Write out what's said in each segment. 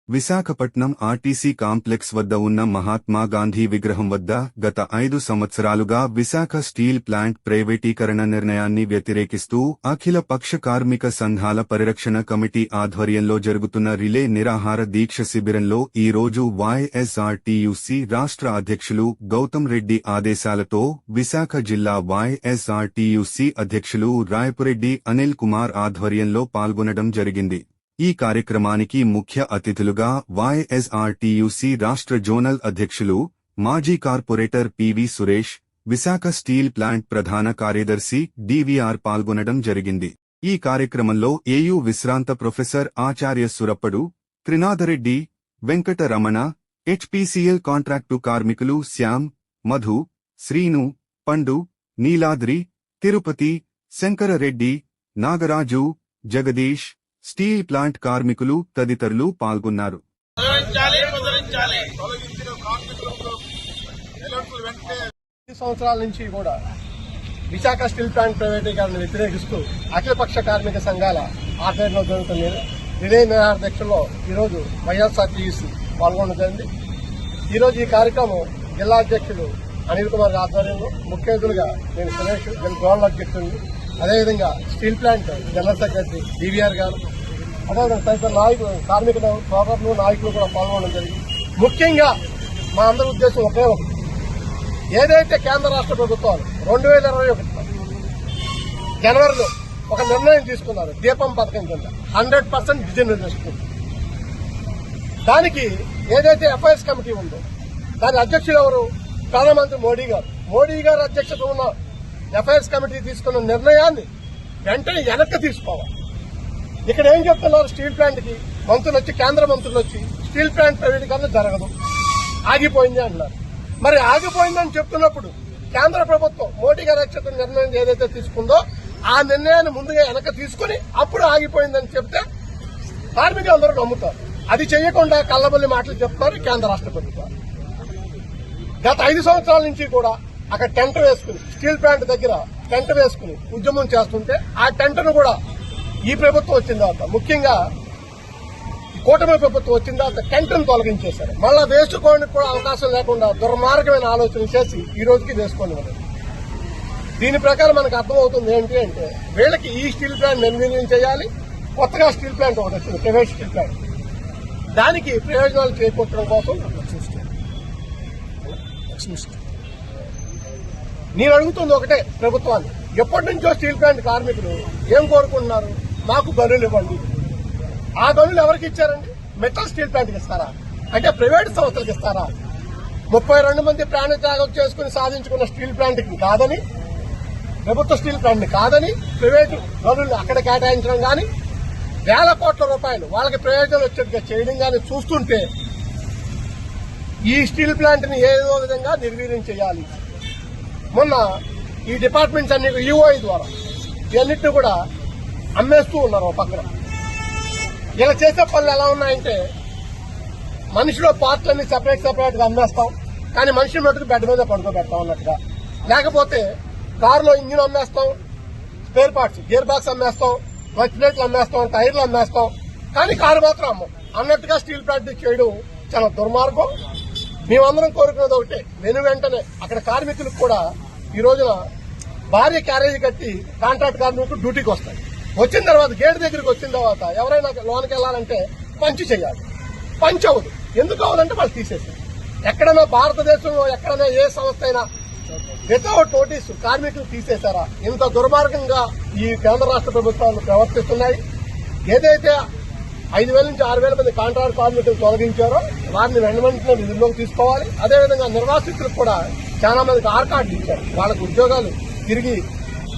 Visakhapatnam RTC complex వద్ద ఉన్న మహాత్మా గాంధీ విగ్రహం వద్ద గత 5 సంవత్సరాలుగా విశాఖ స్టీల్ ప్లాంట్ ప్రైవేటీకరణ నిర్ణయాన్ని వ్యతిరేకిస్తూ అఖిల పక్ష కార్మిక సంఘాల పరిరక్షణ కమిటీ ఆధ్వర్యంలో జరుగుతున్న రిలే నిరాహార దీక్ష శిబిరంలో ఈ రోజు వైఎస్ఆర్టీయూసీ రాష్ట్ర అధ్యక్షులు గౌతమ్ రెడ్డి ఆదేశాలతో విశాఖ జిల్లా వైఎస్ఆర్టీయూసీ అధ్యక్షులు రాయపురెడ్డి అనిల్ కుమార్ ఆధ్వర్యంలో పాల్గొనడం జరిగింది। ఈ కార్యక్రమానికి ముఖ్య అతిథులుగా వైఎస్ఆర్టీయూసీ రాష్ట్ర జోనల్ అధ్యక్షులు మాజీ corporator PV Suresh, Visakha steel plant ప్రధాన కార్యదర్శి డివిఆర్ పాల్గొనడం జరిగింది। ఈ కార్యక్రమంలో ఏయూ విశ్రాంత ప్రొఫెసర్ ఆచార్య సురప్పడు, త్రినాథరెడ్డి, వెంకట రమణ, హెచ్పీసీఎల్ కాంట్రాక్టు కార్మికులు శ్యామ్, మధు, శ్రీను, పండు, నీలాద్రి, తిరుపతి, శంకరరెడ్డి, నాగరాజు, జగదీష్, స్టీల్ ప్లాంట్ కార్మికులు తదితరులు పాల్గొన్నారు। సంవత్సరాల నుంచి కూడా విశాఖ స్టీల్ ప్లాంట్ ప్రైవేటీకరణ వ్యతిరేకిస్తూ అఖిలపక్ష కార్మిక సంఘాల ఆధ్వర్యంలో జరుగుతున్న రిలే నిరాహారదీక్షలో ఈరోజు వైఎస్ఆర్టీయూసీ పాల్గొనడం జరిగింది। ఈరోజు ఈ కార్యక్రమం జిల్లా అధ్యక్షులు అనిల్ కుమార్ ఆధ్వర్యంలో ముఖ్య అతిథులుగా నేను సురేష్ జోనల్ అధ్యక్షుడిని, అదేవిధంగా steel plant general secretary DVR గారు, అదేవిధంగా తదితర నాయకులు, కార్మిక సోదరులు, నాయకులు కూడా పాల్గొనడం జరిగింది। ముఖ్యంగా మా అందరి ఉద్దేశం ఒకే ఒకటి, ఏదైతే కేంద్ర రాష్ట్ర ప్రభుత్వాలు 2021 జనవరిలో ఒక నిర్ణయం తీసుకున్నారు దీపం పథకం కింద 100% డిజిటలైజేషన్, దానికి ఏదైతే ఎఫ్ఐఎస్ కమిటీ ఉందో దాని అధ్యక్షులు ఎవరు? ప్రధానమంత్రి మోడీ గారు అధ్యక్షత ఉన్న ఎఫ్ఐఎస్ కమిటీ తీసుకున్న నిర్ణయాన్ని వెంటనే వెనక్కి తీసుకోవాలి। ఇక్కడ ఏం చెప్తున్నారు? స్టీల్ ప్లాంట్ కి మంత్రులు వచ్చి, కేంద్ర మంత్రులు వచ్చి స్టీల్ ప్లాంట్ ప్రైవేటీకరణ జరగదు, ఆగిపోయింది అంటున్నారు। మరి ఆగిపోయిందని చెప్తున్నప్పుడు కేంద్ర ప్రభుత్వం మోడీ గారి అధ్యక్షత నిర్ణయం ఏదైతే తీసుకుందో ఆ నిర్ణయాన్ని ముందుగా వెనక తీసుకుని అప్పుడు ఆగిపోయిందని చెప్తే కార్మికులు అందరూ నమ్ముతారు। అది చేయకుండా కల్లబొల్లి మాటలు చెప్తారు కేంద్ర రాష్ట్ర ప్రభుత్వాలు। గత 5 సంవత్సరాల నుంచి కూడా అక్కడ టెంట్ వేసుకుని, స్టీల్ ప్లాంట్ దగ్గర టెంట్ వేసుకుని ఉద్యమం చేస్తుంటే ఆ టెంట్ను కూడా ఈ ప్రభుత్వం వచ్చిన తర్వాత, ముఖ్యంగా కూటమి ప్రభుత్వం వచ్చిన తర్వాత టెంట్ను తొలగించేశారు। మళ్ళా వేసుకోవడానికి కూడా అవకాశం లేకుండా దుర్మార్గమైన ఆలోచన చేసి ఈ రోజుకి వేసుకోండి। దీని ప్రకారం మనకు అర్థమవుతుంది ఏంటి అంటే, వీళ్ళకి ఈ స్టీల్ ప్లాంట్ నిర్వీర్యం చేయాలి, కొత్తగా స్టీల్ ప్లాంట్ ఒకటి వచ్చింది, ప్రైవేట్ స్టీల్ ప్లాంట్, దానికి ప్రయోజనాలు చేకూర్చడం కోసం నేను అడుగుతుంది ఒకటే ప్రభుత్వాన్ని, ఎప్పటి నుంచో స్టీల్ ప్లాంట్ కార్మికులు ఏం కోరుకుంటున్నారు? మాకు గనులు ఇవ్వండి। ఆ గనులు ఎవరికి ఇచ్చారండి? మెటల్ స్టీల్ ప్లాంట్కి ఇస్తారా? అంటే ప్రైవేట్ సంస్థలకు ఇస్తారా? 32 మంది ప్రాణత్యాగం చేసుకుని సాధించుకున్న స్టీల్ ప్లాంట్కి కాదని, ప్రభుత్వ స్టీల్ ప్లాంట్ని కాదని ప్రైవేటు గనులు అక్కడ కేటాయించడం కానీ, వేల కోట్ల రూపాయలు వాళ్ళకి ప్రయోజనం వచ్చేట్టుగా చేయడం కానీ చూస్తుంటే ఈ స్టీల్ ప్లాంట్ ని ఏదో విధంగా నిర్వీర్యం చేయాలి। మొన్న ఈ డిపార్ట్మెంట్స్ అన్ని ఈఓఐ ద్వారా ఇవన్నిటిని కూడా అమ్మేస్తూ ఉన్నారు ఒక పక్కన। ఇలా చేసే పనులు ఎలా ఉన్నాయంటే, మనిషిలో పార్ట్లన్నీ సెపరేట్ గా అమ్మేస్తాం, కానీ మనిషి మటుకు బెడ్ మీద పడుకోబెడతాం అన్నట్టుగా, లేకపోతే కారులో ఇంజిన్ అమ్మేస్తాం, స్పేర్ పార్ట్స్, గేర్ బాక్స్ అమ్మేస్తాం, క్లచ్ ప్లేట్లు అమ్మేస్తాం, టైర్లు అమ్మేస్తాం, కానీ కారు మాత్రం అమ్మం అన్నట్టుగా స్టీల్ ప్లాంట్ చేయడం చాలా దుర్మార్గం। మేమందరం కోరుకున్నది ఒకటే, వెంటనే అక్కడ కార్మికులకు కూడా ఈ రోజున భారీ క్యారేజీ కట్టి కాంట్రాక్ట్ కార్మికులు డ్యూటీకి వస్తాయి। వచ్చిన తర్వాత గేట్ దగ్గరికి వచ్చిన తర్వాత ఎవరైనా లోనికి వెళ్లాలంటే పంచి చేయాలి, పంచ్ అవ్వదు। ఎందుకు అవ్వదంటే వాళ్ళు తీసేసారు। ఎక్కడైనా భారతదేశంలో ఎక్కడైనా ఏ సంస్థ అయినా వితౌట్ నోటీస్ కార్మికులు తీసేశారా? ఇంత దుర్మార్గంగా ఈ కేంద్ర రాష్ట్ర ప్రభుత్వాలు ప్రవర్తిస్తున్నాయి। ఏదైతే 5,000 నుంచి 6,000 మంది కాంట్రాక్ట్ కార్మికులు తొలగించారో వారిని వెంటనే విధుల్లోకి తీసుకోవాలి। అదేవిధంగా నిర్వాసితులకు కూడా చాలా మందికి ఆర్ కార్డులు ఇచ్చారు, వాళ్ళకు ఉద్యోగాలు తిరిగి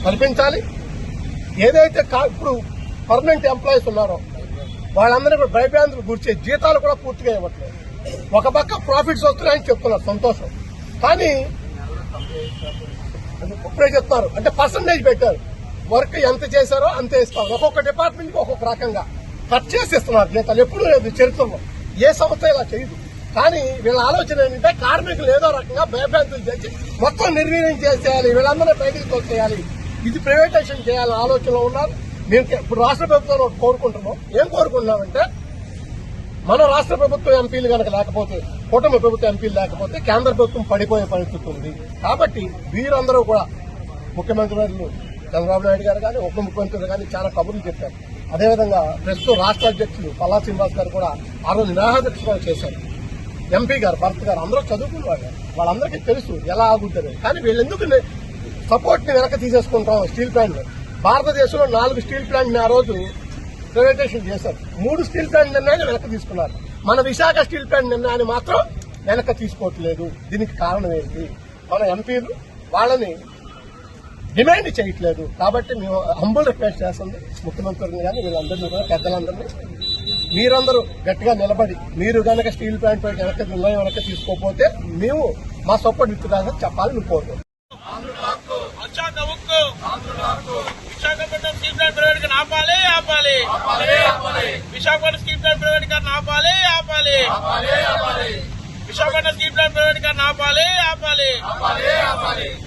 కల్పించాలి। ఏదైతే ఇప్పుడు పర్మనెంట్ ఎంప్లాయీస్ ఉన్నారో వాళ్ళందరూ కూడా భయభ్రాంతులు గుర్చే జీతాలు కూడా పూర్తిగా ఇవ్వట్లేదు। ఒక పక్క ప్రాఫిట్స్ వస్తున్నాయని చెప్తున్నారు, సంతోషం, కానీ ఇప్పుడే చెప్తారు అంటే పర్సంటేజ్ పెట్టారు, వర్క్ ఎంత చేశారో అంతే ఇస్తారు। ఒక్కొక్క డిపార్ట్మెంట్ కి ఒక్కొక్క రకంగా కట్ చేసి ఇస్తున్నారు జీతాలు, ఎప్పుడు లేదు చరిత్రలో, ఏ సంస్థ ఇలా చేయదు। కానీ వీళ్ళ ఆలోచన ఏంటంటే కార్మికులు ఏదో రకంగా భయభ్రాంతులు చేసి మొత్తం నిర్వీర్యం చేసేయాలి, వీళ్ళందరూ బయటికి తోసేయాలి, ఇది ప్రైవేటైజేషన్ చేయాలని ఆలోచనలో ఉన్నారు। మేము ఇప్పుడు రాష్ట్ర ప్రభుత్వం కోరుకుంటున్నాం, ఏం కోరుకుంటున్నామంటే మన రాష్ట్ర ప్రభుత్వ ఎంపీలు కనుక లేకపోతే, కూటమి ప్రభుత్వ ఎంపీలు లేకపోతే కేంద్ర ప్రభుత్వం పడిపోయే పరిస్థితి ఉంది. కాబట్టి వీరందరూ కూడా ముఖ్యమంత్రి వర్యులు చంద్రబాబు నాయుడు గారు కానీ, ఉప ముఖ్యమంత్రులు కానీ చాలా కబుర్లు చెప్పారు. అదేవిధంగా ప్రస్తుతం రాష్ట్ర అధ్యక్షులు పల్లా శ్రీనివాస్ గారు కూడా ఆ రోజు నిరాహారదీక్ష కూడా చేశారు. ఎంపీ గారు, భరత్ గారు అందరూ చదువుకున్న వాళ్ళు, వాళ్ళందరికీ తెలుసు ఎలా ఆగుంటుంది. కానీ వీళ్ళెందుకు సపోర్ట్ ని వెనక తీసేసుకుంటాం. స్టీల్ ప్లాంట్ భారతదేశంలో 4 స్టీల్ ప్లాంట్ ఆ రోజు ప్రైవేటైజేషన్ చేశారు. 3 స్టీల్ ప్లాంట్ నిర్ణయాన్ని వెనక తీసుకున్నారు. మన విశాఖ స్టీల్ ప్లాంట్ నిర్ణయాన్ని మాత్రం వెనక తీసుకోవట్లేదు. దీనికి కారణం ఏంటి? మన ఎంపీలు వాళ్ళని డిమాండ్ చేయట్లేదు. కాబట్టి మేము హంబుల్ రిక్వెస్ట్ చేస్తుంది ముఖ్యమంత్రిని కానీ వీళ్ళందరినీ కూడా, పెద్దలందరినీ, మీరందరూ గట్టిగా నిలబడి మీరు కనుక స్టీల్ ప్లాంట్ పై నిర్ణయం వెనక తీసుకోకపోతే మేము మా సపోర్ట్ ఇస్తుందని చెప్పాలని కోరుతున్నాం. విశాఖపట్నం స్టీల్ ప్లాంట్ ప్రైవేట్ ఆపాలి ఆపాలి విశాఖపట్నం స్టీల్ ప్లాంట్ ప్రైవేట్ ఆపాలి ఆపాలి విశాఖపట్నం స్టీల్ ప్లాంట్ ప్రైవేట్ ఆపాలి ఆపాలి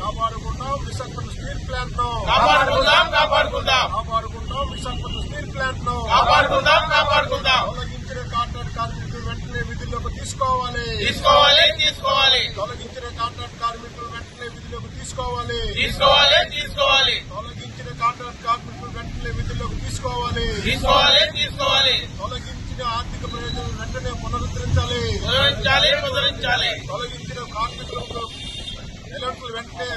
కాపాడుకుంటాం విశాఖపట్నం స్టీల్ ప్లాంట్ ను, కాపాడుకుందాం కాపాడుకుందాం కాపాడుకుంటాం విశాఖపట్నం స్టీల్ ప్లాంట్ ను, కాపాడుకుందాం కాపాడుకుందాం తొలగించిన కాంట్రాక్ట్ కార్మికులు వెంటనే విధుల్లోకి తీసుకోవాలి. తీసుకోవాలి తీసుకోవాలి తొలగించిన కాంట్రాక్ట్ కార్మికులు వెంటనే విధుల్లోకి తీసుకోవాలి. తీసుకోవాలి తీసుకోవాలి తొలగించిన కాంట్రాక్ట్ కార్మికులు వెంటనే విధుల్లోకి తీసుకోవాలి. తీసుకోవాలి తీసుకోవాలి తొలగించిన ఆర్థిక ప్రయోజనాలు వెంటనే పునరుద్ధరించాలి. ముద్రించాలి ముద్రించాలి తొలగించిన కార్మికులకు వెంటనే